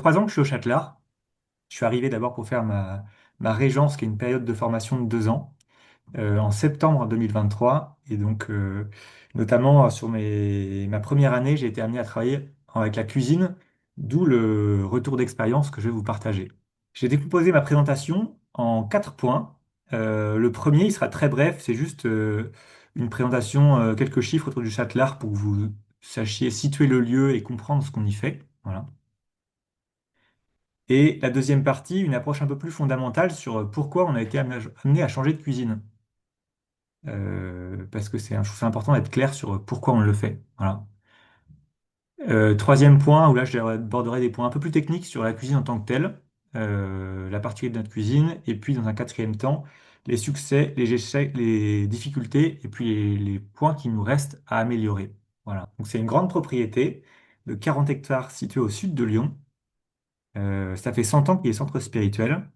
3 ans que je suis au Châtelard. Je suis arrivé d'abord pour faire ma régence, qui est une période de formation de 2 ans, en septembre 2023. Et donc, notamment sur ma première année, j'ai été amené à travailler avec la cuisine, d'où le retour d'expérience que je vais vous partager. J'ai décomposé ma présentation en 4 points. Le premier, il sera très bref, c'est juste une présentation, quelques chiffres autour du Châtelard pour que vous sachiez situer le lieu et comprendre ce qu'on y fait. Voilà. Et la deuxième partie, une approche un peu plus fondamentale sur pourquoi on a été amené à changer de cuisine. Parce que je trouve c'est important d'être clair sur pourquoi on le fait. Voilà. Troisième point, où là je aborderai des points un peu plus techniques sur la cuisine en tant que telle, la particularité de notre cuisine, et puis dans un quatrième temps, les succès, les échecs, les difficultés, et puis les points qui nous restent à améliorer. Voilà. Donc c'est une grande propriété de 40 hectares située au sud de Lyon. Ça fait 100 ans qu'il est centre spirituel,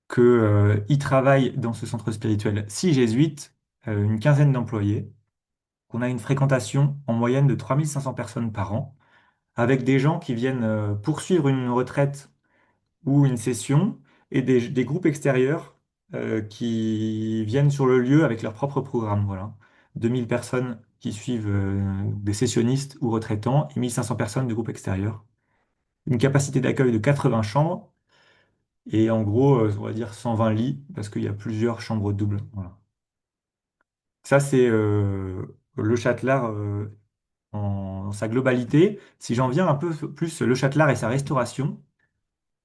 que, y travaillent dans ce centre spirituel 6 jésuites, une quinzaine d'employés, qu'on a une fréquentation en moyenne de 3500 personnes par an, avec des gens qui viennent poursuivre une retraite ou une session, et des groupes extérieurs qui viennent sur le lieu avec leur propre programme. Voilà. 2000 personnes qui suivent des sessionnistes ou retraitants et 1500 personnes de groupes extérieurs. Une capacité d'accueil de 80 chambres et en gros, on va dire 120 lits parce qu'il y a plusieurs chambres doubles. Voilà. Ça, c'est le Châtelard dans sa globalité. Si j'en viens un peu plus le Châtelard et sa restauration,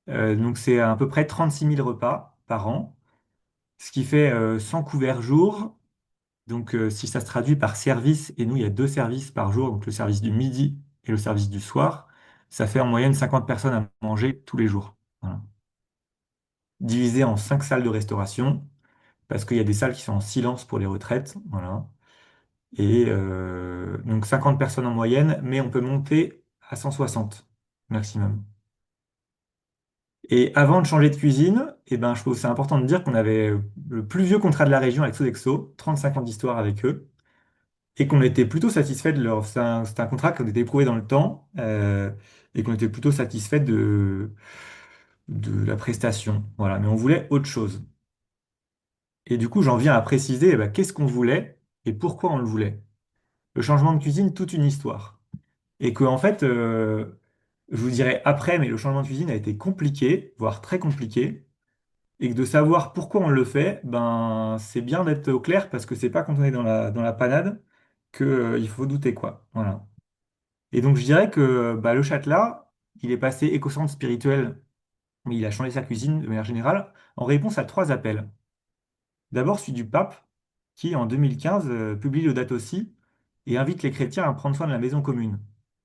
donc c'est à peu près 36 000 repas par an, ce qui fait 100 couverts jour. Donc si ça se traduit par service, et nous il y a 2 services par jour, donc le service du midi et le service du soir, ça fait en moyenne 50 personnes à manger tous les jours. Voilà. Divisé en 5 salles de restauration, parce qu'il y a des salles qui sont en silence pour les retraites. Voilà. Et donc 50 personnes en moyenne, mais on peut monter à 160 maximum. Et avant de changer de cuisine, eh ben, je trouve que c'est important de dire qu'on avait le plus vieux contrat de la région avec Sodexo, 35 ans d'histoire avec eux, et qu'on était plutôt satisfait de leur. C'est un contrat qui a été éprouvé dans le temps, et qu'on était plutôt satisfait de la prestation. Voilà. Mais on voulait autre chose. Et du coup, j'en viens à préciser eh ben, qu'est-ce qu'on voulait et pourquoi on le voulait. Le changement de cuisine, toute une histoire. Et que, en fait, je vous dirai après, mais le changement de cuisine a été compliqué, voire très compliqué. Et que de savoir pourquoi on le fait, ben, c'est bien d'être au clair parce que c'est pas quand on est dans la panade que, il faut douter, quoi. Voilà. Et donc, je dirais que bah, le Châtelat, il est passé éco-centre spirituel, mais il a changé sa cuisine de manière générale en réponse à 3 appels. D'abord, celui du pape, qui en 2015 publie le date aussi et invite les chrétiens à prendre soin de la maison commune.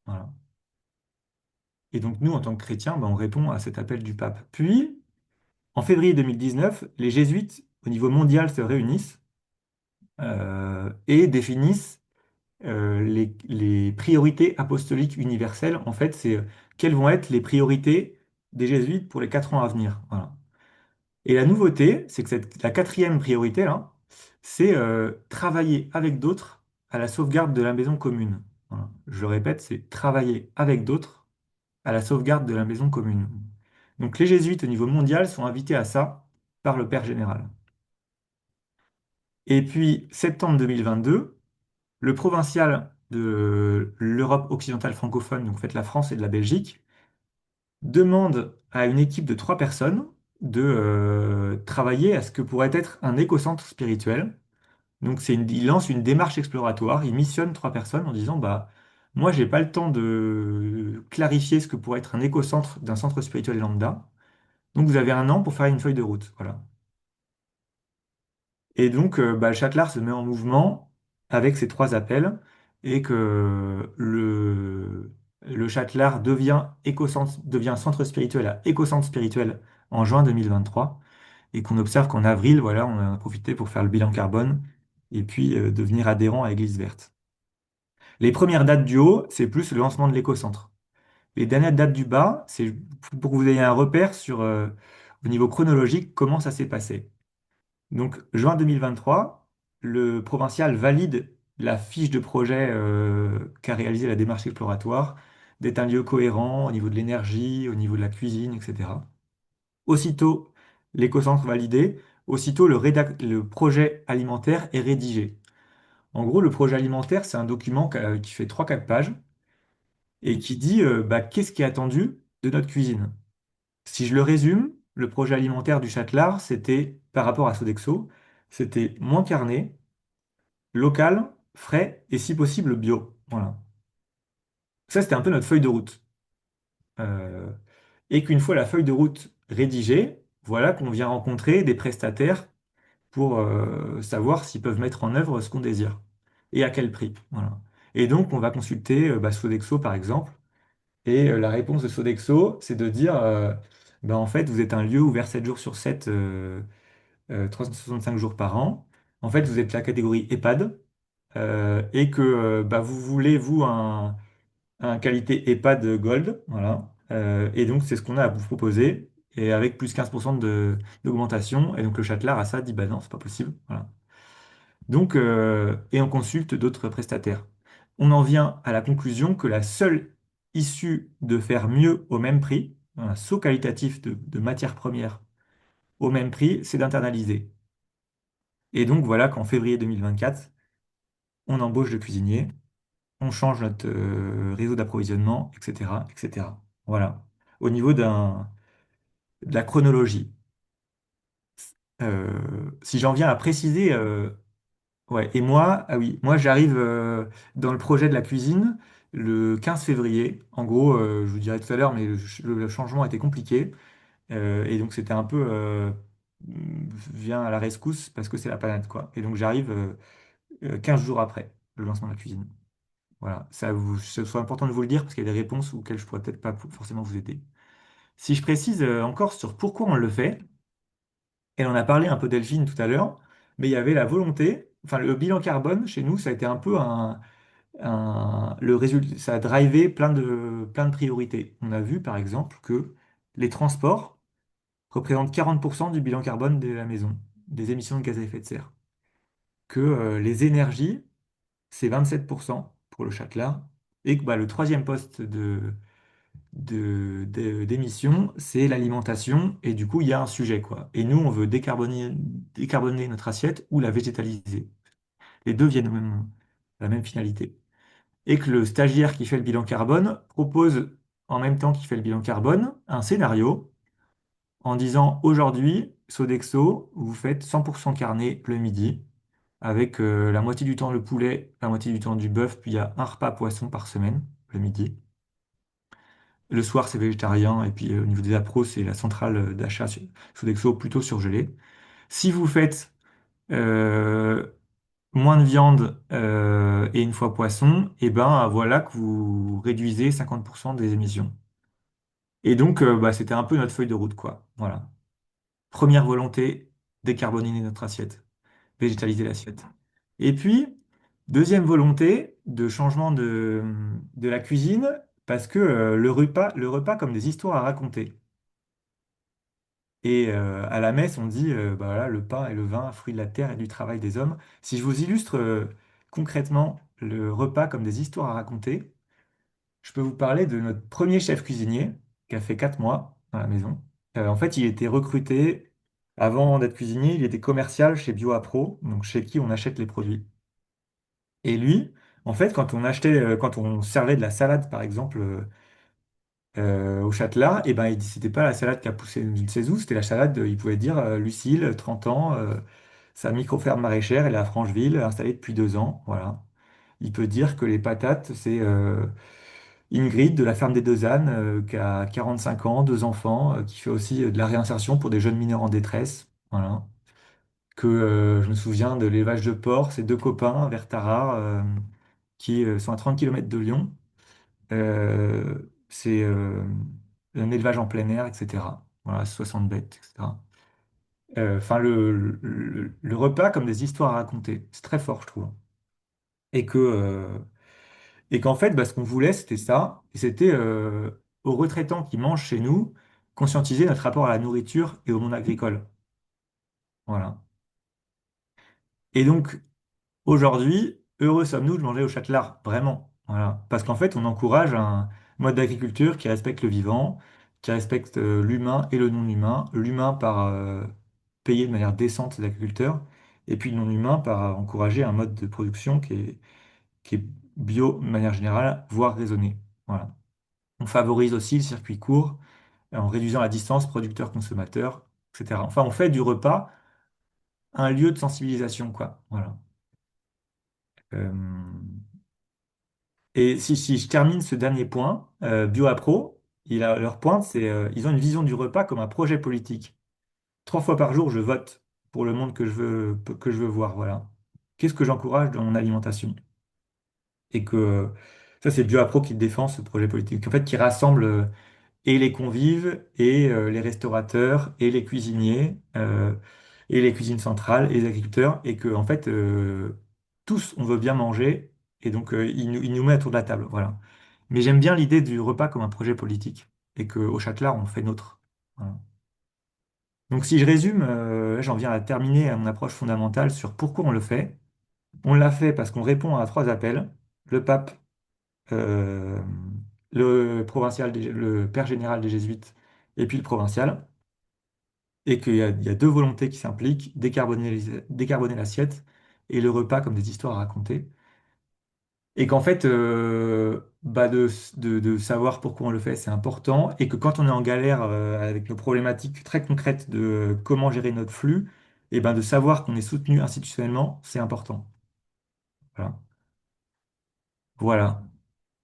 Voilà. Et donc, nous, en tant que chrétiens, ben, on répond à cet appel du pape. Puis, en février 2019, les jésuites, au niveau mondial, se réunissent et définissent les priorités apostoliques universelles. En fait, c'est quelles vont être les priorités des jésuites pour les 4 ans à venir. Voilà. Et la nouveauté, c'est que la quatrième priorité, là, c'est travailler avec d'autres à la sauvegarde de la maison commune. Voilà. Je le répète, c'est travailler avec d'autres à la sauvegarde de la maison commune. Donc les jésuites au niveau mondial sont invités à ça par le Père général. Et puis, septembre 2022, le provincial de l'Europe occidentale francophone, donc en fait la France et de la Belgique, demande à une équipe de 3 personnes de travailler à ce que pourrait être un écocentre spirituel. Donc il lance une démarche exploratoire, il missionne 3 personnes en disant, bah, moi j'ai pas le temps de clarifier ce que pourrait être un écocentre d'un centre spirituel lambda, donc vous avez un an pour faire une feuille de route. Voilà. Et donc, bah, le Châtelard se met en mouvement avec ces 3 appels et que le Châtelard devient centre spirituel à éco-centre spirituel en juin 2023 et qu'on observe qu'en avril, voilà, on a profité pour faire le bilan carbone et puis devenir adhérent à Église Verte. Les premières dates du haut, c'est plus le lancement de l'éco-centre. Les dernières dates du bas, c'est pour que vous ayez un repère sur, au niveau chronologique, comment ça s'est passé. Donc, juin 2023, le provincial valide la fiche de projet qu'a réalisé la démarche exploratoire d'être un lieu cohérent au niveau de l'énergie, au niveau de la cuisine, etc. Aussitôt l'éco-centre validé, aussitôt le projet alimentaire est rédigé. En gros, le projet alimentaire, c'est un document qui fait 3-4 pages et qui dit bah, qu'est-ce qui est attendu de notre cuisine. Si je le résume, le projet alimentaire du Châtelard, c'était, par rapport à Sodexo, c'était moins carné, local, frais et si possible bio. Voilà. Ça, c'était un peu notre feuille de route. Euh, et qu'une fois la feuille de route rédigée, voilà qu'on vient rencontrer des prestataires pour savoir s'ils peuvent mettre en œuvre ce qu'on désire et à quel prix. Voilà. Et donc, on va consulter bah, Sodexo, par exemple. Et la réponse de Sodexo, c'est de dire, bah, en fait, vous êtes un lieu ouvert 7 jours sur 7, 365 jours par an. En fait, vous êtes la catégorie EHPAD et que bah, vous voulez, vous, un qualité EHPAD Gold. Voilà. Et donc, c'est ce qu'on a à vous proposer. Et avec plus 15% d'augmentation. Et donc, le Châtelard a ça, dit, bah non, c'est pas possible. Voilà. Donc, et on consulte d'autres prestataires. On en vient à la conclusion que la seule issue de faire mieux au même prix, un saut qualitatif de matières premières au même prix, c'est d'internaliser. Et donc voilà qu'en février 2024, on embauche de cuisiniers, on change notre réseau d'approvisionnement, etc., etc. Voilà. Au niveau de la chronologie. Si j'en viens à préciser, ouais, et moi, ah oui, moi j'arrive dans le projet de la cuisine le 15 février. En gros, je vous dirai tout à l'heure, mais le changement était compliqué. Et donc c'était un peu viens à la rescousse parce que c'est la panade, quoi. Et donc j'arrive 15 jours après le lancement de la cuisine. Voilà, ce soit important de vous le dire parce qu'il y a des réponses auxquelles je pourrais peut-être pas forcément vous aider. Si je précise encore sur pourquoi on le fait, elle en a parlé un peu Delphine tout à l'heure, mais il y avait la volonté, enfin le bilan carbone chez nous, ça a été un peu le résultat, ça a drivé plein de priorités. On a vu par exemple que les transports représentent 40% du bilan carbone de la maison, des émissions de gaz à effet de serre. Que les énergies, c'est 27% pour le Châtelard, et que bah, le troisième poste d'émissions, c'est l'alimentation, et du coup, il y a un sujet, quoi. Et nous, on veut décarboner notre assiette ou la végétaliser. Les deux viennent à la même finalité. Et que le stagiaire qui fait le bilan carbone propose, en même temps qu'il fait le bilan carbone, un scénario en disant aujourd'hui, Sodexo, vous faites 100% carné le midi, avec la moitié du temps le poulet, la moitié du temps du bœuf, puis il y a un repas poisson par semaine, le midi. Le soir, c'est végétarien, et puis au niveau des appros, c'est la centrale d'achat Sodexo plutôt surgelée. Si vous faites euh, moins de viande et une fois poisson, et ben voilà que vous réduisez 50% des émissions. Et donc, bah, c'était un peu notre feuille de route, quoi. Voilà. Première volonté, décarboner notre assiette, végétaliser l'assiette. Et puis, deuxième volonté de changement de la cuisine, parce que le repas comme des histoires à raconter. Et à la messe, on dit, bah voilà, le pain et le vin, fruits de la terre et du travail des hommes. Si je vous illustre concrètement le repas comme des histoires à raconter, je peux vous parler de notre premier chef cuisinier qui a fait 4 mois dans la maison. En fait, il était recruté, avant d'être cuisinier, il était commercial chez BioApro, donc chez qui on achète les produits. Et lui, en fait, quand on servait de la salade, par exemple, au Châtelard, et ben, c'était pas la salade qui a poussé de ses os, c'était la salade, il pouvait dire Lucille, 30 ans, sa micro-ferme maraîchère, elle est à Francheville, installée depuis 2 ans. Voilà. Il peut dire que les patates, c'est Ingrid de la ferme des Deux Ânes, qui a 45 ans, 2 enfants, qui fait aussi de la réinsertion pour des jeunes mineurs en détresse. Voilà. Que je me souviens de l'élevage de porcs, ses deux copains vers Tarare, qui sont à 30 km de Lyon. C'est un élevage en plein air, etc. Voilà, 60 bêtes, etc. Enfin, le repas comme des histoires à raconter, c'est très fort, je trouve. Et et qu'en fait, bah, ce qu'on voulait, c'était ça. Et c'était aux retraitants qui mangent chez nous, conscientiser notre rapport à la nourriture et au monde agricole. Voilà. Et donc, aujourd'hui, heureux sommes-nous de manger au Châtelard, vraiment. Voilà. Parce qu'en fait, on encourage Mode d'agriculture qui respecte le vivant, qui respecte l'humain et le non-humain. L'humain par payer de manière décente ses agriculteurs, et puis le non-humain par encourager un mode de production qui est bio de manière générale, voire raisonné. Voilà. On favorise aussi le circuit court en réduisant la distance producteur-consommateur, etc. Enfin, on fait du repas un lieu de sensibilisation, quoi. Voilà. Euh, Et si je termine ce dernier point, BioApro, leur pointe, c'est ils ont une vision du repas comme un projet politique. 3 fois par jour, je vote pour le monde que je veux voir. Voilà. Qu'est-ce que j'encourage dans mon alimentation? Et que ça, c'est BioApro qui défend ce projet politique. En fait, qui rassemble et les convives, et les restaurateurs, et les cuisiniers, et les cuisines centrales, et les agriculteurs, et que, en fait, tous, on veut bien manger, et donc ils nous mettent autour de la table. Voilà. Mais j'aime bien l'idée du repas comme un projet politique, et qu'au Châtelard, on fait nôtre. Voilà. Donc si je résume, là, j'en viens à terminer à mon approche fondamentale sur pourquoi on le fait. On l'a fait parce qu'on répond à 3 appels: le pape, euh, le provincial, le père général des Jésuites, et puis le provincial, et il y a 2 volontés qui s'impliquent: décarboner l'assiette et le repas comme des histoires à raconter. Et qu'en fait, bah de savoir pourquoi on le fait, c'est important, et que quand on est en galère avec nos problématiques très concrètes de comment gérer notre flux, et ben de savoir qu'on est soutenu institutionnellement, c'est important. Voilà. Voilà.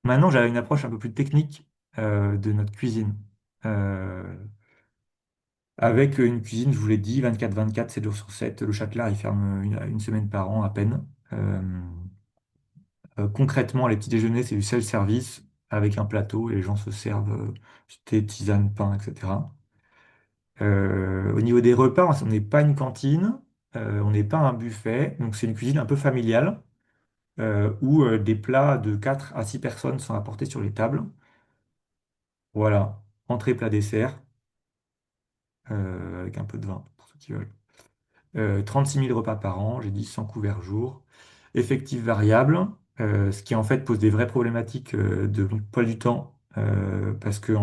Maintenant, j'avais une approche un peu plus technique de notre cuisine. Euh, Avec une cuisine, je vous l'ai dit, 24/24, 7 jours sur 7. Le Châtelard, il ferme une semaine par an à peine. Concrètement, les petits déjeuners, c'est du self-service avec un plateau et les gens se servent thé, tisane, pain, etc. Au niveau des repas, on n'est pas une cantine, on n'est pas un buffet, donc c'est une cuisine un peu familiale où des plats de 4 à 6 personnes sont apportés sur les tables. Voilà, entrée, plat, dessert, avec un peu de vin pour ceux qui veulent. 36 000 repas par an, j'ai dit 100 couverts jour. Effectif variable, ce qui en fait pose des vraies problématiques de poids du temps, parce que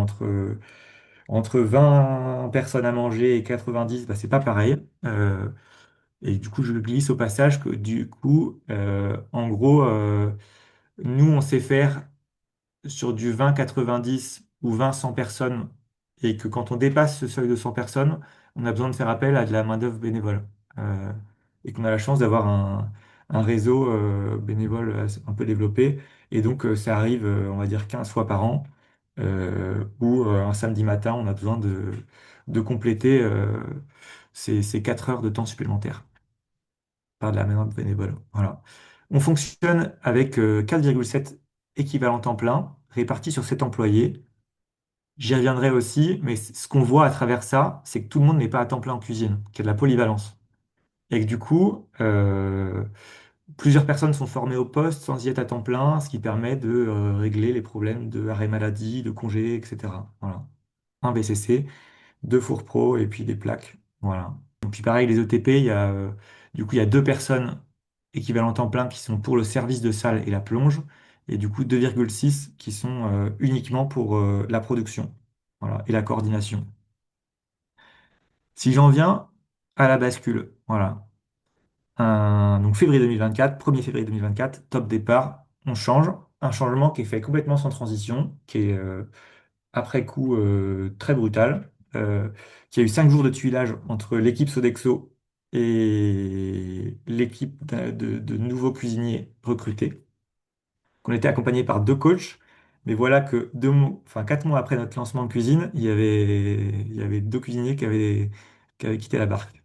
entre 20 personnes à manger et 90, bah, c'est pas pareil. Et du coup, je glisse au passage que du coup, en gros, nous, on sait faire sur du 20-90 ou 20-100 personnes, et que quand on dépasse ce seuil de 100 personnes, on a besoin de faire appel à de la main-d'œuvre bénévole. Euh, et qu'on a la chance d'avoir un réseau bénévole un peu développé. Et donc, ça arrive, on va dire, 15 fois par an, où un samedi matin, on a besoin de compléter ces 4 heures de temps supplémentaires par de la main-d'œuvre bénévole. Voilà. On fonctionne avec 4,7 équivalents temps plein répartis sur 7 employés. J'y reviendrai aussi, mais ce qu'on voit à travers ça, c'est que tout le monde n'est pas à temps plein en cuisine, qu'il y a de la polyvalence. Et que du coup, plusieurs personnes sont formées au poste sans y être à temps plein, ce qui permet de régler les problèmes de arrêt maladie, de congé, etc. Voilà. Un VCC, 2 fours pro et puis des plaques. Voilà. Et puis pareil, les ETP, du coup, il y a 2 personnes équivalent temps plein qui sont pour le service de salle et la plonge, et du coup 2,6 qui sont uniquement pour la production, voilà, et la coordination. Si j'en viens à la bascule, voilà. Donc février 2024, 1er février 2024, top départ, on change. Un changement qui est fait complètement sans transition, qui est après coup très brutal, qui a eu 5 jours de tuilage entre l'équipe Sodexo et l'équipe de nouveaux cuisiniers recrutés, qu'on était accompagné par 2 coachs. Mais voilà que 4 mois après notre lancement de cuisine, il y avait 2 cuisiniers qui avaient quitté la barque.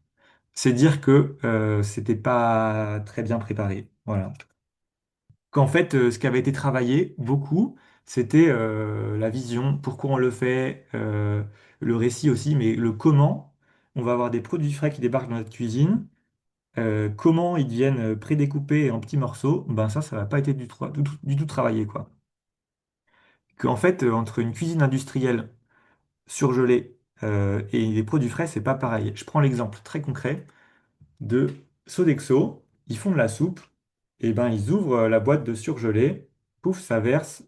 C'est dire que c'était pas très bien préparé. Voilà. Qu'en fait, ce qui avait été travaillé beaucoup, c'était la vision, pourquoi on le fait, le récit aussi, mais le comment. On va avoir des produits frais qui débarquent dans notre cuisine. Comment ils deviennent prédécoupés en petits morceaux, ben ça n'a pas été du tout travaillé, quoi. Qu'en fait, entre une cuisine industrielle surgelée et les produits frais, c'est pas pareil. Je prends l'exemple très concret de Sodexo. Ils font de la soupe, et ben ils ouvrent la boîte de surgelé, pouf, ça verse.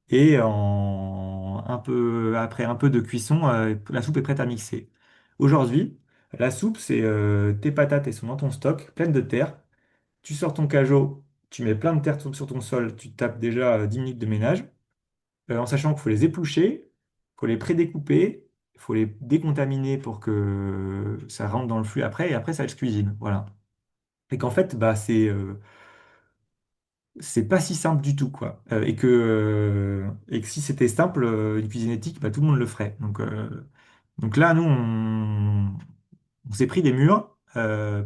Et après un peu de cuisson, la soupe est prête à mixer. Aujourd'hui, la soupe, c'est tes patates, elles sont dans ton stock, pleines de terre. Tu sors ton cajot, tu mets plein de terre sur ton sol, tu tapes déjà 10 minutes de ménage, en sachant qu'il faut les éplucher, il faut les pré-découper, il faut les décontaminer pour que ça rentre dans le flux après, et après ça se cuisine. Voilà. Et qu'en fait, bah, c'est pas si simple du tout, quoi. Et que si c'était simple, une cuisine éthique, bah, tout le monde le ferait. Donc là, nous, on s'est pris des murs,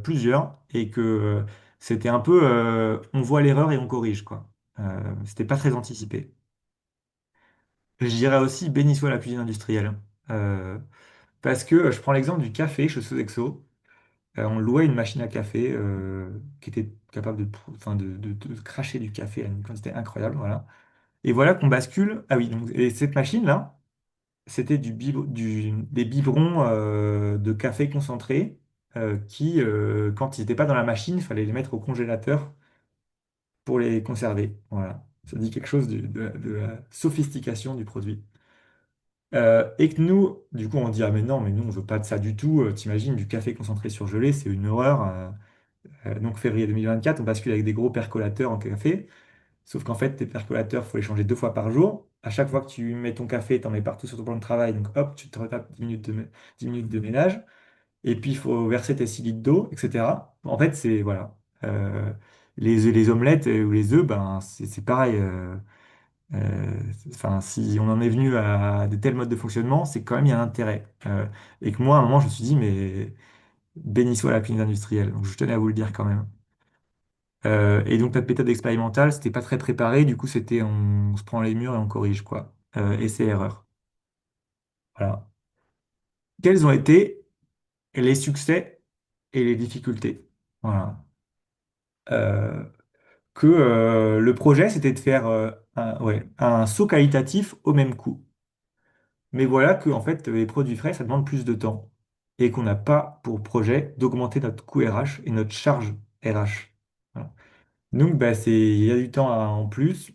plusieurs, et que c'était un peu, on voit l'erreur et on corrige, quoi. C'était pas très anticipé. Je dirais aussi, béni soit la cuisine industrielle. Euh, Parce que je prends l'exemple du café chez Sodexo. On louait une machine à café qui était capable enfin, de cracher du café à une quantité incroyable. Voilà. Et voilà qu'on bascule. Ah oui, donc, et cette machine-là, c'était des biberons de café concentré qui, quand ils n'étaient pas dans la machine, il fallait les mettre au congélateur pour les conserver. Voilà. Ça dit quelque chose de la sophistication du produit. Et que nous, du coup, on dit, ah mais non, mais nous, on veut pas de ça du tout. T'imagines, du café concentré surgelé, c'est une horreur. Donc février 2024, on bascule avec des gros percolateurs en café. Sauf qu'en fait, tes percolateurs, faut les changer 2 fois par jour. À chaque fois que tu mets ton café, tu en mets partout sur ton plan de travail. Donc hop, tu te retapes 10 minutes de ménage. Et puis, il faut verser tes 6 litres d'eau, etc. En fait, c'est, voilà. Euh, les omelettes ou les œufs, ben, c'est pareil. Enfin, si on en est venu à de tels modes de fonctionnement, c'est quand même, il y a un intérêt. Et que moi, à un moment, je me suis dit, mais béni soit la cuisine industrielle. Donc, je tenais à vous le dire quand même. Et donc, notre méthode expérimentale, c'était pas très préparé. Du coup, c'était on se prend les murs et on corrige, quoi. Essai erreur. Voilà. Quels ont été les succès et les difficultés? Voilà. Euh, le projet, c'était de faire ouais, un saut qualitatif au même coût. Mais voilà que en fait, les produits frais, ça demande plus de temps. Et qu'on n'a pas pour projet d'augmenter notre coût RH et notre charge RH. Voilà. Donc, bah, il y a du temps en plus.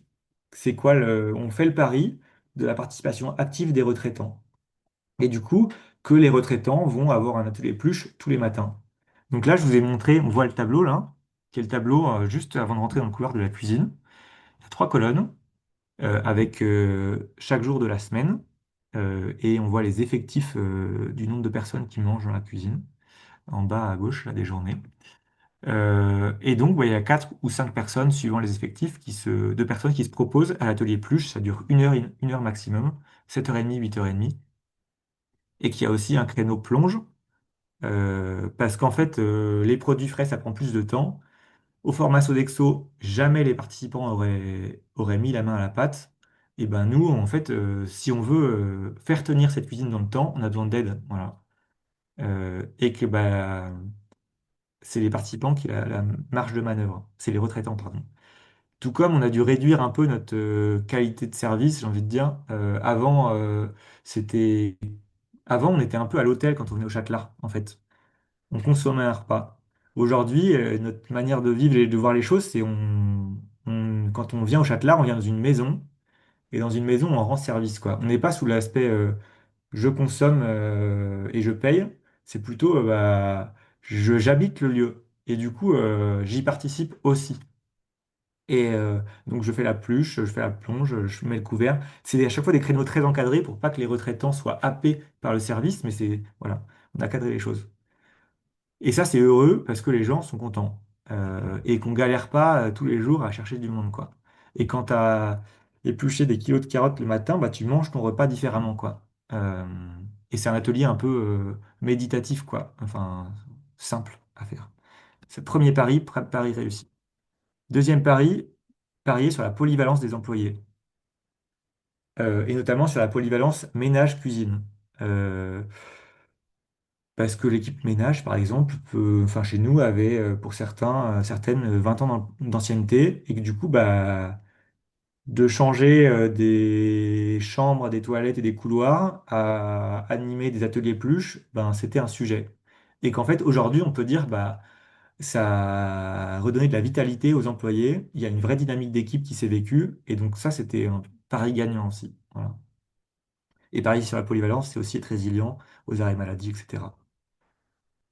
C'est quoi on fait le pari de la participation active des retraitants. Et du coup, que les retraitants vont avoir un atelier pluche tous les matins. Donc là, je vous ai montré, on voit le tableau là, qui est le tableau juste avant de rentrer dans le couloir de la cuisine. Il y a 3 colonnes avec chaque jour de la semaine. Et on voit les effectifs du nombre de personnes qui mangent dans la cuisine, en bas à gauche, là, des journées. Et donc, ouais, il y a 4 ou 5 personnes, suivant les effectifs, de personnes qui se proposent à l'atelier pluche. Ça dure 1 heure maximum, 7h30, 8h30. Et qu'il y a aussi un créneau plonge, parce qu'en fait, les produits frais, ça prend plus de temps. Au format Sodexo, jamais les participants auraient mis la main à la pâte. Et ben nous, en fait, si on veut faire tenir cette cuisine dans le temps, on a besoin d'aide. Voilà. Et que bah, c'est les participants qui ont la marge de manœuvre. C'est les retraitants, pardon. Tout comme on a dû réduire un peu notre qualité de service, j'ai envie de dire. C'était... Avant, on était un peu à l'hôtel quand on venait au Châtelard, en fait. On consommait un repas. Aujourd'hui, notre manière de vivre et de voir les choses, c'est quand on vient au Châtelard, on vient dans une maison, et dans une maison, on rend service, quoi. On n'est pas sous l'aspect je consomme et je paye, c'est plutôt bah, j'habite le lieu, et du coup, j'y participe aussi. Et donc, je fais la pluche, je fais la plonge, je mets le couvert. C'est à chaque fois des créneaux très encadrés pour pas que les retraitants soient happés par le service, mais voilà, on a cadré les choses. Et ça, c'est heureux parce que les gens sont contents et qu'on galère pas tous les jours à chercher du monde, quoi. Et quand tu as épluché des kilos de carottes le matin, bah, tu manges ton repas différemment, quoi. Euh, et c'est un atelier un peu méditatif, quoi. Enfin, simple à faire. C'est le premier pari, pari réussi. Deuxième pari, parier sur la polyvalence des employés et notamment sur la polyvalence ménage-cuisine. Euh, Parce que l'équipe ménage, par exemple, enfin, chez nous, avait pour certaines 20 ans d'ancienneté et que du coup, bah, de changer des chambres, des toilettes et des couloirs à animer des ateliers pluches, ben, c'était un sujet. Et qu'en fait, aujourd'hui, on peut dire, bah, ça a redonné de la vitalité aux employés. Il y a une vraie dynamique d'équipe qui s'est vécue. Et donc, ça, c'était. pari gagnant aussi. Voilà. Et pareil sur la polyvalence, c'est aussi être résilient aux arrêts maladie, etc.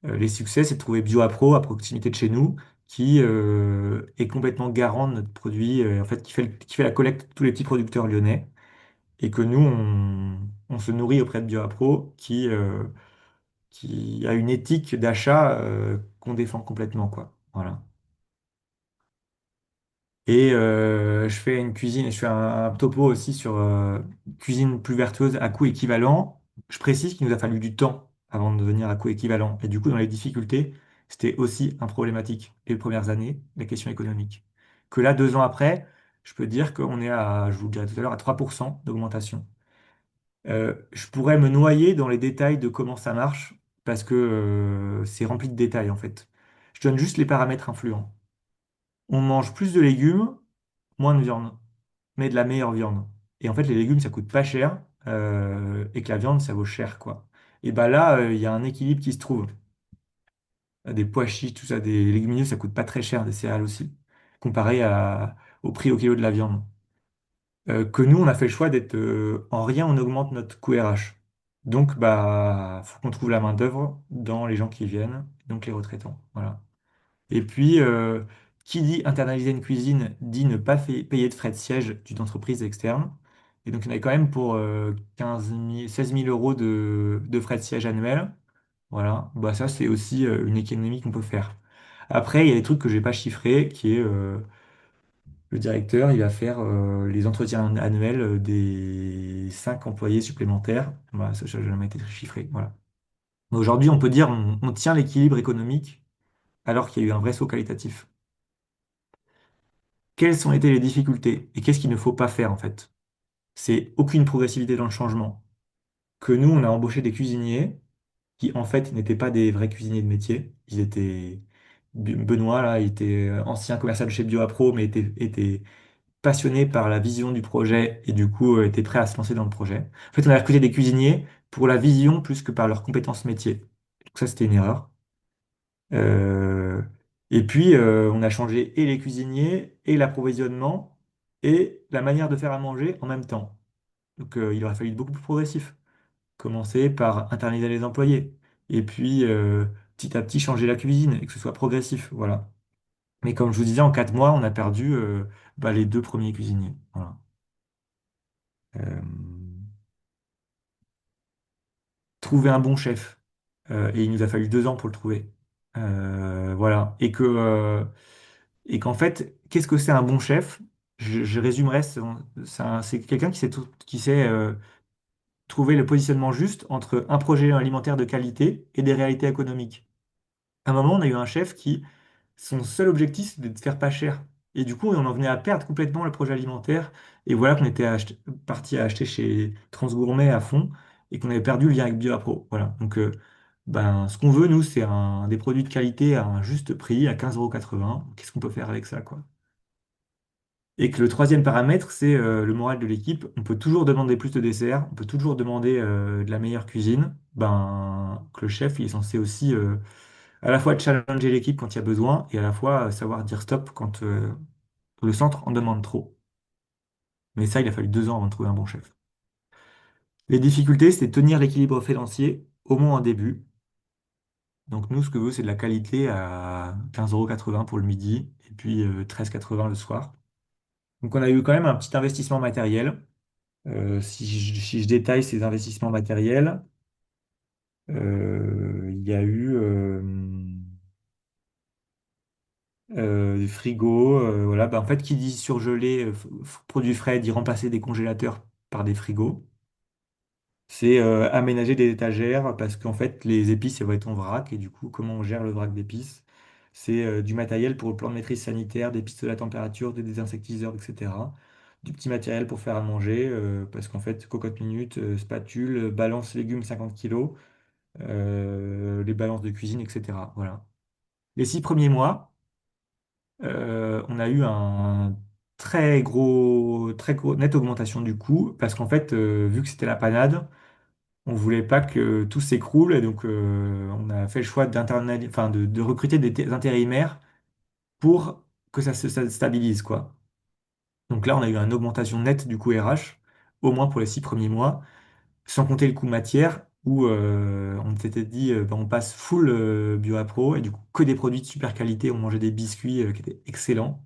Les succès, c'est de trouver BioApro à proximité de chez nous, qui est complètement garant de notre produit, en fait, qui fait la collecte de tous les petits producteurs lyonnais, et que nous, on se nourrit auprès de BioApro, qui a une éthique d'achat qu'on défend complètement, quoi. Voilà. Et je fais une cuisine, je fais un topo aussi sur cuisine plus vertueuse à coût équivalent. Je précise qu'il nous a fallu du temps avant de devenir à coût équivalent. Et du coup, dans les difficultés, c'était aussi un problématique les premières années, la question économique. Que là, 2 ans après, je peux dire qu'on est à, je vous le dirai tout à l'heure, à 3% d'augmentation. Je pourrais me noyer dans les détails de comment ça marche, parce que c'est rempli de détails en fait. Je donne juste les paramètres influents. On mange plus de légumes, moins de viande, mais de la meilleure viande. Et en fait, les légumes, ça coûte pas cher, et que la viande, ça vaut cher, quoi. Et bah là, il y a un équilibre qui se trouve. Des pois chiches, tout ça, des légumineuses, ça coûte pas très cher, des céréales aussi, comparé au prix au kilo de la viande. Que nous, on a fait le choix d'être en rien, on augmente notre coût RH. Donc, bah, faut qu'on trouve la main-d'œuvre dans les gens qui viennent, donc les retraitants. Voilà. Et puis, qui dit internaliser une cuisine dit ne pas payer de frais de siège d'une entreprise externe. Et donc, il y en avait quand même pour 15 000, 16 000 euros de frais de siège annuels. Voilà, bah, ça, c'est aussi une économie qu'on peut faire. Après, il y a des trucs que je n'ai pas chiffrés, qui est le directeur, il va faire les entretiens annuels des 5 employés supplémentaires. Voilà, ça, n'a jamais été chiffré. Voilà. Mais aujourd'hui, on peut dire on tient l'équilibre économique alors qu'il y a eu un vrai saut qualitatif. Quelles ont été les difficultés et qu'est-ce qu'il ne faut pas faire en fait? C'est aucune progressivité dans le changement. Que nous, on a embauché des cuisiniers qui en fait n'étaient pas des vrais cuisiniers de métier. Ils étaient Benoît là, il était ancien commercial chez BioApro, mais était passionné par la vision du projet et du coup était prêt à se lancer dans le projet. En fait, on a recruté des cuisiniers pour la vision plus que par leurs compétences métiers. Donc ça, c'était une erreur. Euh, et puis, on a changé et les cuisiniers, et l'approvisionnement, et la manière de faire à manger en même temps. Donc, il aurait fallu être beaucoup plus progressif. Commencer par internaliser les employés, et puis petit à petit changer la cuisine, et que ce soit progressif. Voilà. Mais comme je vous disais, en 4 mois, on a perdu bah, les 2 premiers cuisiniers. Voilà. Euh, Trouver un bon chef. Et il nous a fallu 2 ans pour le trouver. Voilà. Et qu'en fait, qu'est-ce que c'est un bon chef? Je résumerai, c'est quelqu'un qui sait trouver le positionnement juste entre un projet alimentaire de qualité et des réalités économiques. À un moment, on a eu un chef qui, son seul objectif, c'était de faire pas cher. Et du coup, on en venait à perdre complètement le projet alimentaire. Et voilà qu'on était parti à acheter chez Transgourmet à fond et qu'on avait perdu le lien avec BioApro. Voilà. Donc, ben, ce qu'on veut, nous, c'est des produits de qualité à un juste prix, à 15,80 €. Qu'est-ce qu'on peut faire avec ça, quoi? Et que le troisième paramètre, c'est le moral de l'équipe. On peut toujours demander plus de desserts, on peut toujours demander de la meilleure cuisine. Ben, que le chef, il est censé aussi à la fois challenger l'équipe quand il y a besoin et à la fois savoir dire stop quand le centre en demande trop. Mais ça, il a fallu 2 ans avant de trouver un bon chef. Les difficultés, c'est tenir l'équilibre financier au moins en début. Donc nous, ce que veut, c'est de la qualité à 15,80 € pour le midi et puis 13,80 € le soir. Donc on a eu quand même un petit investissement matériel. Si je détaille ces investissements matériels, il y a eu des frigos, voilà. Bah, en fait, qui dit surgelé, produits frais, dit remplacer des congélateurs par des frigos. C'est aménager des étagères parce qu'en fait, les épices, elles vont être en vrac et du coup, comment on gère le vrac d'épices? C'est du matériel pour le plan de maîtrise sanitaire, des pistes de la température, des désinsectiseurs, etc. Du petit matériel pour faire à manger parce qu'en fait, cocotte minute, spatule, balance légumes 50 kilos, les balances de cuisine, etc. Voilà. Les 6 premiers mois, on a eu un très gros nette augmentation du coût parce qu'en fait, vu que c'était la panade, on voulait pas que tout s'écroule et donc on a fait le choix enfin, de recruter des intérimaires pour que ça se stabilise, quoi. Donc là, on a eu une augmentation nette du coût RH, au moins pour les 6 premiers mois, sans compter le coût matière, où on s'était dit, bah, on passe full bio-appro, et du coup, que des produits de super qualité, on mangeait des biscuits qui étaient excellents,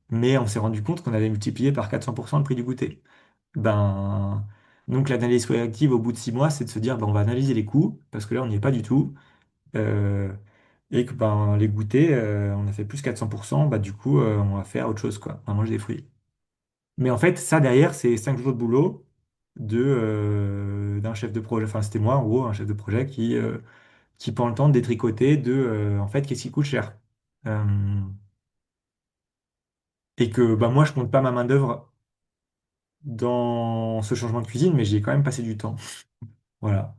mais on s'est rendu compte qu'on avait multiplié par 400% le prix du goûter. Ben, donc l'analyse corrective au bout de 6 mois, c'est de se dire, ben, on va analyser les coûts, parce que là, on n'y est pas du tout. Euh, et que ben, les goûters, on a fait plus 400%, bah, du coup, on va faire autre chose, quoi. On va manger des fruits. Mais en fait, ça derrière, c'est 5 jours de boulot d'un chef de projet. Enfin, c'était moi, en gros, un chef de projet qui prend le temps de détricoter en fait, qu'est-ce qui coûte cher. Euh, et que bah, moi, je compte pas ma main-d'œuvre dans ce changement de cuisine, mais j'y ai quand même passé du temps. Voilà.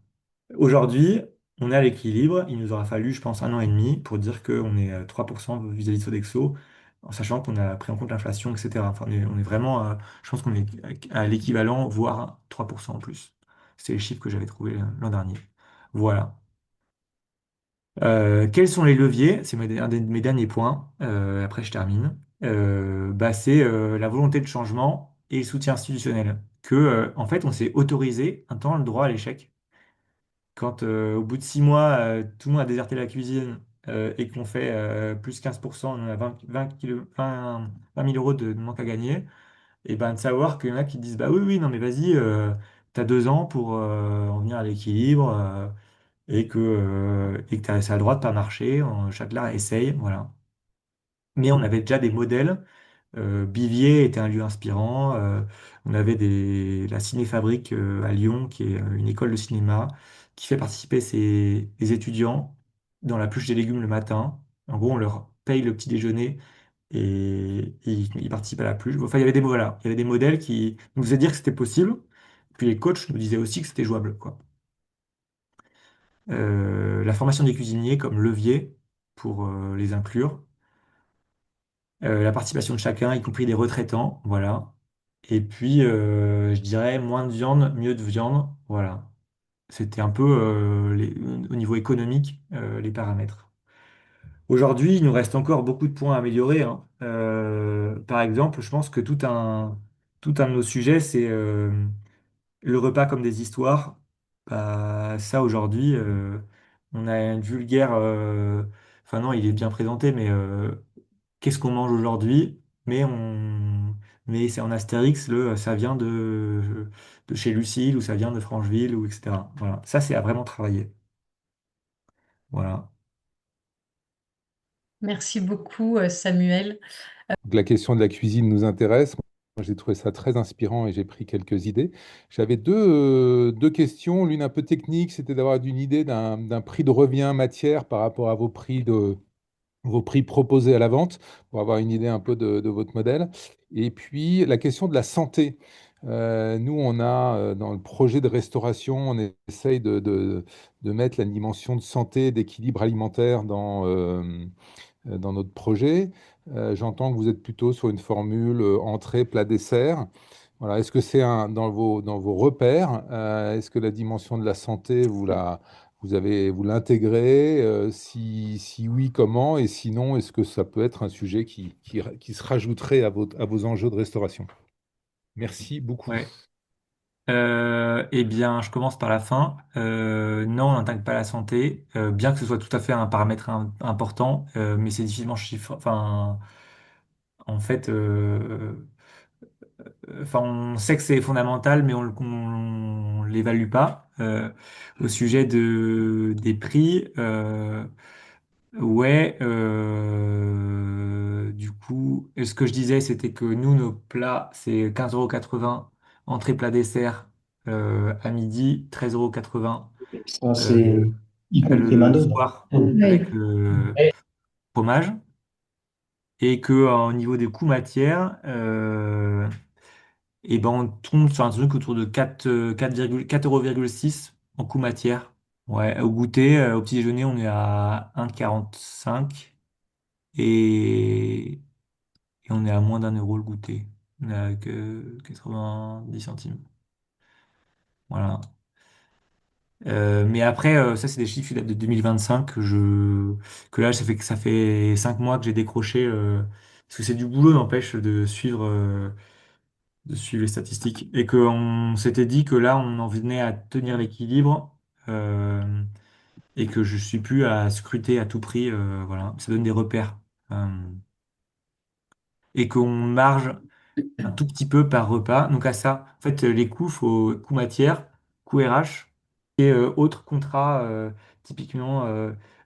Aujourd'hui, on est à l'équilibre. Il nous aura fallu, je pense, 1 an et demi pour dire qu'on est à 3% vis-à-vis de Sodexo, en sachant qu'on a pris en compte l'inflation, etc. Enfin, on est vraiment, je pense qu'on est à l'équivalent, voire 3% en plus. C'est les chiffres que j'avais trouvés l'an dernier. Voilà. Quels sont les leviers? C'est un de mes derniers points. Après, je termine. Bah, c'est la volonté de changement et le soutien institutionnel. En fait, on s'est autorisé un temps le droit à l'échec. Quand au bout de 6 mois, tout le monde a déserté la cuisine et qu'on fait plus 15%, on a 20 000 euros de manque à gagner, et ben de savoir qu'il y en a qui disent bah oui, oui, non mais vas-y, t'as 2 ans pour en venir à l'équilibre et que ça a le droit de pas marcher, chacun essaye, voilà. Mais on avait déjà des modèles. Bivier était un lieu inspirant. On avait la Cinéfabrique à Lyon, qui est une école de cinéma, qui fait participer les étudiants dans la pluche des légumes le matin. En gros, on leur paye le petit déjeuner et ils participent à la pluche. Enfin, voilà, il y avait des modèles qui nous faisaient dire que c'était possible. Puis les coachs nous disaient aussi que c'était jouable, quoi. La formation des cuisiniers comme levier pour les inclure. La participation de chacun, y compris des retraitants, voilà. Et puis, je dirais moins de viande, mieux de viande, voilà. C'était un peu au niveau économique les paramètres. Aujourd'hui, il nous reste encore beaucoup de points à améliorer, hein. Par exemple, je pense que tout un de nos sujets, c'est le repas comme des histoires. Bah, ça, aujourd'hui, on a une vulgaire. Enfin, non, il est bien présenté, mais qu'est-ce qu'on mange aujourd'hui, mais c'est en Astérix, ça vient de chez Lucille ou ça vient de Francheville ou etc. Voilà. Ça, c'est à vraiment travailler. Voilà. Merci beaucoup, Samuel. Donc, la question de la cuisine nous intéresse. Moi, j'ai trouvé ça très inspirant et j'ai pris quelques idées. J'avais deux questions. L'une un peu technique, c'était d'avoir une idée d'un prix de revient matière par rapport à vos prix proposés à la vente, pour avoir une idée un peu de votre modèle. Et puis, la question de la santé. Nous, on a, dans le projet de restauration, on essaye de mettre la dimension de santé, d'équilibre alimentaire dans notre projet. J'entends que vous êtes plutôt sur une formule entrée, plat, dessert. Voilà. Est-ce que c'est dans vos repères? Est-ce que la dimension de la santé, vous l'intégrez? Si oui, comment? Et sinon, est-ce que ça peut être un sujet qui se rajouterait à vos enjeux de restauration? Merci beaucoup. Ouais. Eh bien, je commence par la fin. Non, on n'intègre pas la santé, bien que ce soit tout à fait un paramètre important, mais c'est difficilement chiffre. Enfin, en fait, enfin, on sait que c'est fondamental, mais on l'évalue pas. Au sujet des prix, ouais. Du coup, ce que je disais, c'était que nous, nos plats, c'est 15,80 € entrée plat dessert à midi, 13,80 € Ça, euh, c'est y compris le main-d'œuvre. soir Oui. avec le fromage. Et que au niveau des coûts matières, et ben on tombe sur un truc autour de 4,6 € en coût matière. Ouais, au goûter, au petit déjeuner, on est à 1,45 et, et on est à moins d'1 € le goûter. On est à que 90 centimes. Voilà. Mais après, ça, c'est des chiffres qui datent de 2025 que là, ça fait 5 mois que j'ai décroché. parce que c'est du boulot, n'empêche, de suivre les statistiques. Et qu'on s'était dit que là, on en venait à tenir l'équilibre euh, et que je suis plus à scruter à tout prix. Voilà, ça donne des repères. Euh, et qu'on marge un tout petit peu par repas. Donc à ça, en fait, les coûts, faut coût matière, coût RH et autres contrats, typiquement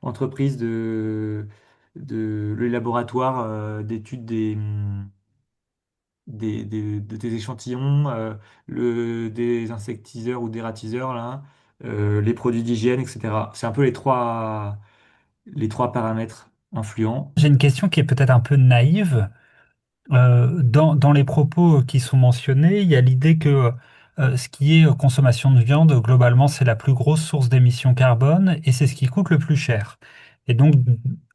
entreprise de le laboratoire d'études de tes échantillons, des insectiseurs ou dératiseurs, là, les produits d'hygiène, etc. C'est un peu les trois paramètres influents. J'ai une question qui est peut-être un peu naïve. Dans les propos qui sont mentionnés, il y a l'idée que ce qui est consommation de viande, globalement, c'est la plus grosse source d'émissions carbone et c'est ce qui coûte le plus cher. Et donc,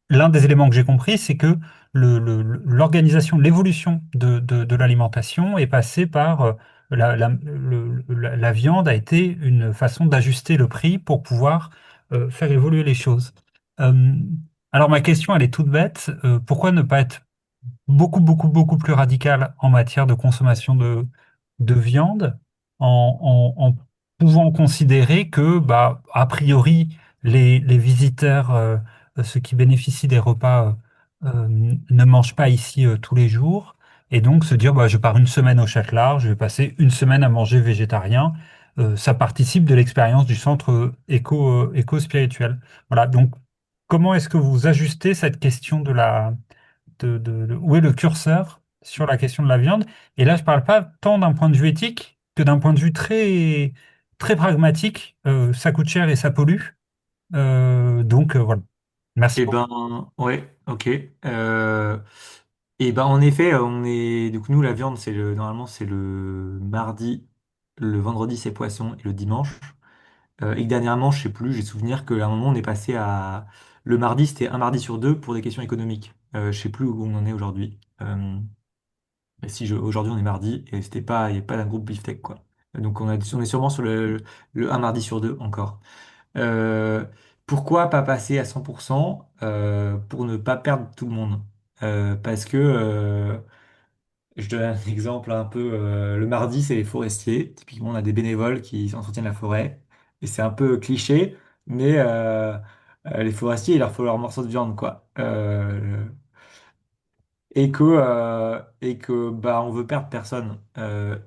l'un des éléments que j'ai compris, c'est que l'organisation, l'évolution de l'alimentation est passée par la viande a été une façon d'ajuster le prix pour pouvoir faire évoluer les choses. Euh, alors, ma question, elle est toute bête. Pourquoi ne pas être beaucoup, beaucoup, beaucoup plus radical en matière de consommation de viande, en pouvant considérer que, bah, a priori, les visiteurs, ceux qui bénéficient des repas, ne mangent pas ici tous les jours, et donc se dire, bah, je pars une semaine au Châtelard, je vais passer une semaine à manger végétarien. Ça participe de l'expérience du centre éco-spirituel. Voilà, donc comment est-ce que vous ajustez cette question de où est le curseur sur la question de la viande. Et là, je parle pas tant d'un point de vue éthique que d'un point de vue très, très pragmatique. Ça coûte cher et ça pollue. Voilà. Merci Eh beaucoup. ben, ouais, ok. Et ben, en effet, donc nous, la viande, normalement, c'est le mardi, le vendredi, c'est poisson et le dimanche. Et que dernièrement, je sais plus, j'ai souvenir qu'à un moment, on est passé à, le mardi, c'était un mardi sur deux pour des questions économiques. Je sais plus où on en est aujourd'hui. Mais si aujourd'hui, on est mardi et il n'y a pas d'un groupe beefsteak, quoi. Donc, on est sûrement sur le un mardi sur deux encore. Euh, Pourquoi pas passer à 100% pour ne pas perdre tout le monde? Parce que, je donne un exemple un peu, le mardi, c'est les forestiers. Typiquement, on a des bénévoles qui entretiennent la forêt. Et c'est un peu cliché, mais les forestiers, il leur faut leur morceau de viande, quoi. Et que bah, on veut perdre personne,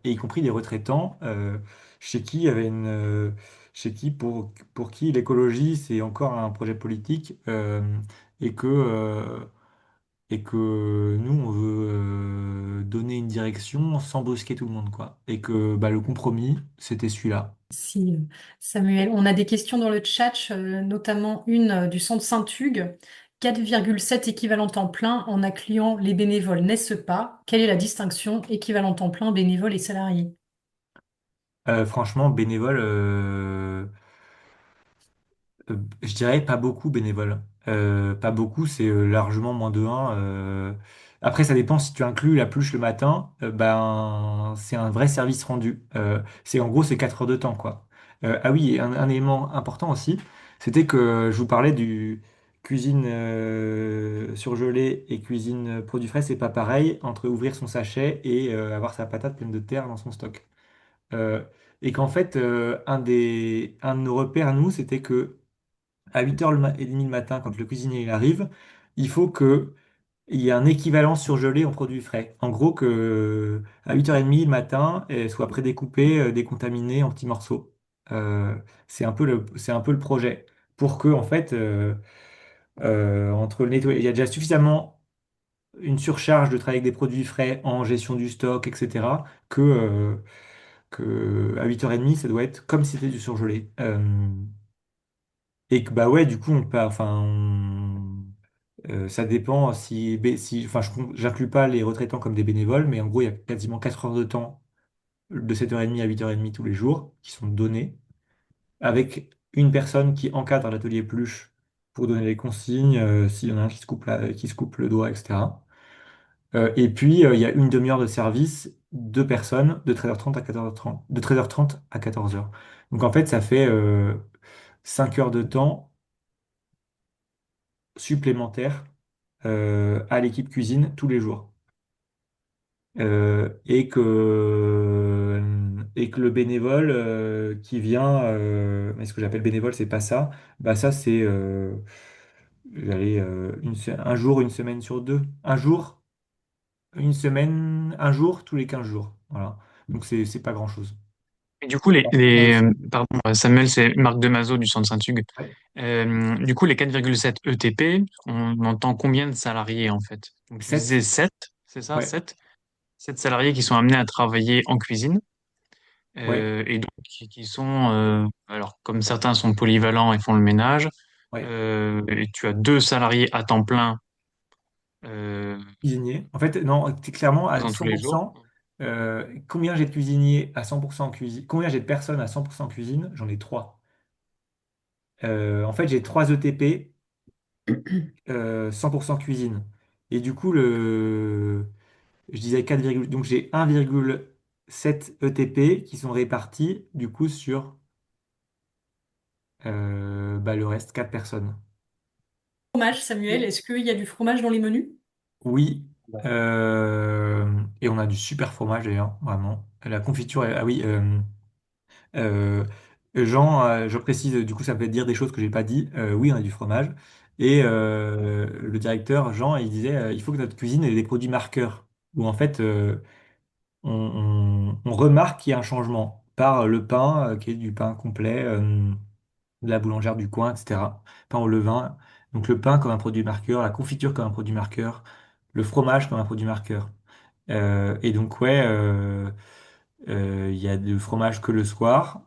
et y compris des retraitants, chez qui il y avait chez qui pour qui l'écologie c'est encore un projet politique, et que euh, et que nous on veut donner une direction sans brusquer tout le monde, quoi, et que bah, le compromis c'était celui-là. Si, Samuel, on a des questions dans le chat, notamment une du centre Saint-Hugues. 4,7 équivalents temps plein en incluant les bénévoles, n'est-ce pas? Quelle est la distinction équivalent temps plein, bénévoles et salariés? Franchement, bénévole, je dirais pas beaucoup bénévoles. Pas beaucoup, c'est largement moins de un. Après, ça dépend si tu inclus la pluche le matin, ben c'est un vrai service rendu. C'est en gros c'est 4 heures de temps, quoi. Ah oui, et un élément important aussi, c'était que je vous parlais du cuisine surgelée et cuisine produit frais, c'est pas pareil entre ouvrir son sachet et avoir sa patate pleine de terre dans son stock. Euh, et qu'en fait, un de nos repères, à nous, c'était que à 8h30 le matin, quand le cuisinier il arrive, il faut que il y ait un équivalent surgelé en produits frais. En gros, que à 8h30 le matin, elle soit prédécoupé, décontaminé en petits morceaux. C'est un peu le projet. Pour que, en fait, entre le nettoyage, il y a déjà suffisamment une surcharge de travail avec des produits frais en gestion du stock, etc., que à 8h30, ça doit être comme si c'était du surgelé. Et que bah ouais, du coup, ça dépend enfin, j'inclus pas les retraitants comme des bénévoles, mais en gros, il y a quasiment 4 heures de temps de 7h30 à 8h30 tous les jours qui sont donnés, avec une personne qui encadre l'atelier peluche pour donner les consignes, s'il y en a un qui se coupe le doigt, etc. Et puis, il y a une demi-heure de service, deux personnes, de 13h30 à 14h30, de 13h30 à 14h. Donc en fait, ça fait 5 heures de temps supplémentaires à l'équipe cuisine tous les jours. Et que le bénévole qui vient, mais ce que j'appelle bénévole, c'est pas ça. Bah ça, c'est allez, un jour, une semaine sur deux. Un jour, une semaine, un jour, tous les 15 jours. Voilà. Donc c'est pas grand-chose. Et du coup, pardon, Samuel, c'est Marc Demazo du Centre Saint-Hugues. Ouais. Du coup, les 4,7 ETP, on entend combien de salariés en fait? Donc, tu disais 7. 7, c'est ça, Ouais, 7? 7 salariés qui sont amenés à travailler en cuisine ouais, et donc qui sont, alors comme certains sont polyvalents et font le ménage, ouais. et tu as 2 salariés à temps plein euh, Cuisinier. En fait, non, c'est clairement à présents tous les jours. 100%. Combien j'ai de cuisiniers à 100% cuisine? Combien j'ai de personnes à 100% cuisine? J'en ai trois. En fait, j'ai trois ETP, 100% cuisine. Et du coup, je disais 4, donc j'ai 1,7 ETP qui sont répartis du coup sur bah, le reste, 4 personnes. Fromage, Samuel, est-ce qu'il y a du fromage dans les menus? Oui, et on a du super fromage d'ailleurs, vraiment. La confiture, ah oui, Euh, Jean, je précise, du coup, ça peut dire des choses que j'ai pas dit. Oui, on a du fromage. Et le directeur, Jean, il disait, il faut que notre cuisine ait des produits marqueurs, où en fait, on remarque qu'il y a un changement par le pain, qui est du pain complet, de la boulangère du coin, etc. Pain au levain. Donc le pain comme un produit marqueur, la confiture comme un produit marqueur, le fromage comme un produit marqueur. Et donc, ouais. Il y a du fromage que le soir,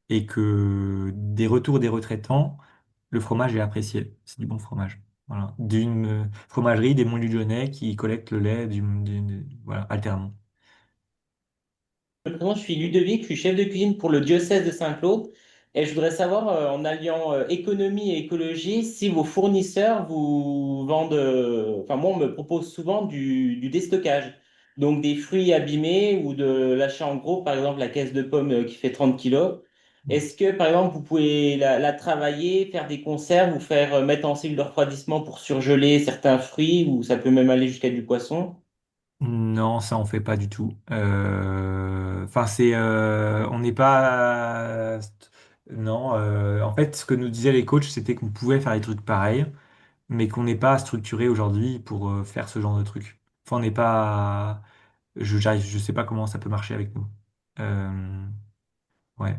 et que des retours des retraitants, le fromage est apprécié. C'est du bon fromage. Voilà. D'une fromagerie des Monts du Lyonnais qui collecte le lait voilà, alternement. Je me présente, je suis Ludovic, je suis chef de cuisine pour le diocèse de Saint-Claude et je voudrais savoir, en alliant économie et écologie, si vos fournisseurs vous vendent, enfin moi on me propose souvent du déstockage, donc des fruits abîmés ou de l'achat en gros, par exemple la caisse de pommes qui fait 30 kilos. Est-ce que par exemple vous pouvez la travailler, faire des conserves ou faire mettre en cellule de refroidissement pour surgeler certains fruits ou ça peut même aller jusqu'à du poisson? Non, ça on fait pas du tout. Enfin, on n'est pas. Non, en fait, ce que nous disaient les coachs, c'était qu'on pouvait faire des trucs pareils, mais qu'on n'est pas structuré aujourd'hui pour faire ce genre de trucs. Enfin, on n'est pas. Je sais pas comment ça peut marcher avec nous. Ouais.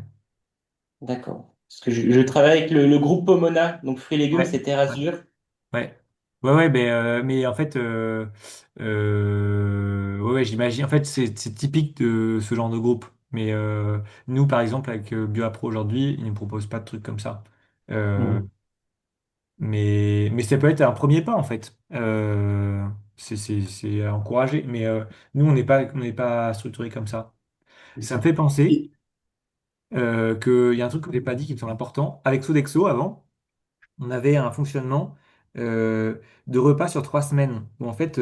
D'accord. Parce que je travaille avec le groupe Pomona, donc fruits et légumes, Ouais. c'est Terre Ouais. Azur. Ouais. Ouais, ouais, mais en fait, ouais, ouais, j'imagine. En fait, c'est typique de ce genre de groupe. Mais nous, par exemple, avec BioApro aujourd'hui, ils ne proposent pas de trucs comme ça. Euh, Hmm. mais ça peut être un premier pas, en fait. C'est à encourager. Mais nous, on n'est pas structuré comme ça. Ça me fait penser qu'il y a un truc que je n'ai pas dit qui me semble important. Avec Sodexo, avant, on avait un fonctionnement de repas sur 3 semaines, où en fait,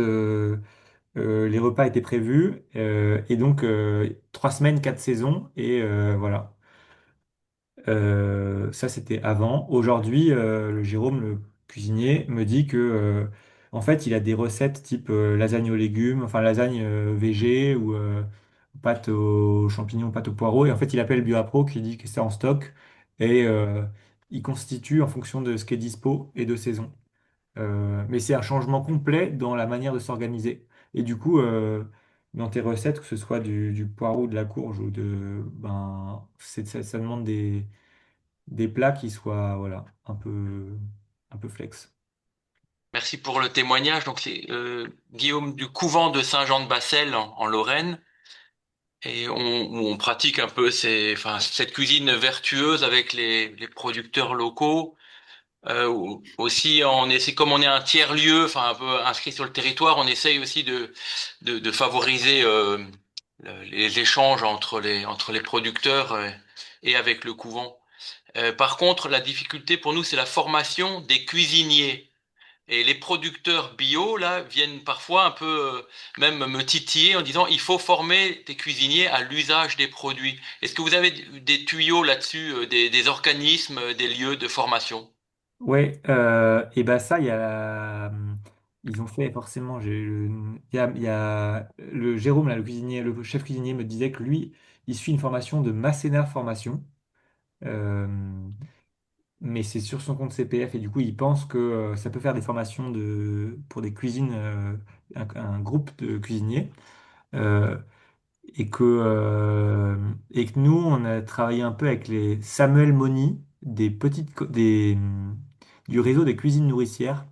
les repas étaient prévus, et donc 3 semaines, 4 saisons, et voilà. Ça, c'était avant. Aujourd'hui, le Jérôme, le cuisinier, me dit que, en fait, il a des recettes type lasagne aux légumes, enfin lasagne végé ou pâte aux champignons, pâte aux poireaux. Et en fait, il appelle BioApro qui dit que c'est en stock et il constitue en fonction de ce qui est dispo et de saison. Mais c'est un changement complet dans la manière de s'organiser. Et du coup, dans tes recettes, que ce soit du poireau, de la courge ou ben, ça demande des plats qui soient, voilà, un peu flex. Merci pour le témoignage. Donc, c'est Guillaume du couvent de Saint-Jean-de-Bassel en Lorraine. Et où on pratique un peu enfin, cette cuisine vertueuse avec les producteurs locaux. Aussi, comme on est un tiers-lieu, enfin un peu inscrit sur le territoire, on essaye aussi de favoriser les échanges entre les producteurs et avec le couvent. Par contre, la difficulté pour nous, c'est la formation des cuisiniers. Et les producteurs bio, là, viennent parfois un peu même me titiller en disant il faut former tes cuisiniers à l'usage des produits. Est-ce que vous avez des tuyaux là-dessus, des organismes, des lieux de formation? Ouais, et ben ça, il y a, ils ont fait forcément. Il y a le Jérôme, là, le cuisinier, le chef cuisinier me disait que lui, il suit une formation de Masséna Formation, euh, mais c'est sur son compte CPF et du coup, il pense que ça peut faire des formations pour des cuisines, un groupe de cuisiniers. Euh, et que nous, on a travaillé un peu avec les Samuel Moni du réseau des cuisines nourricières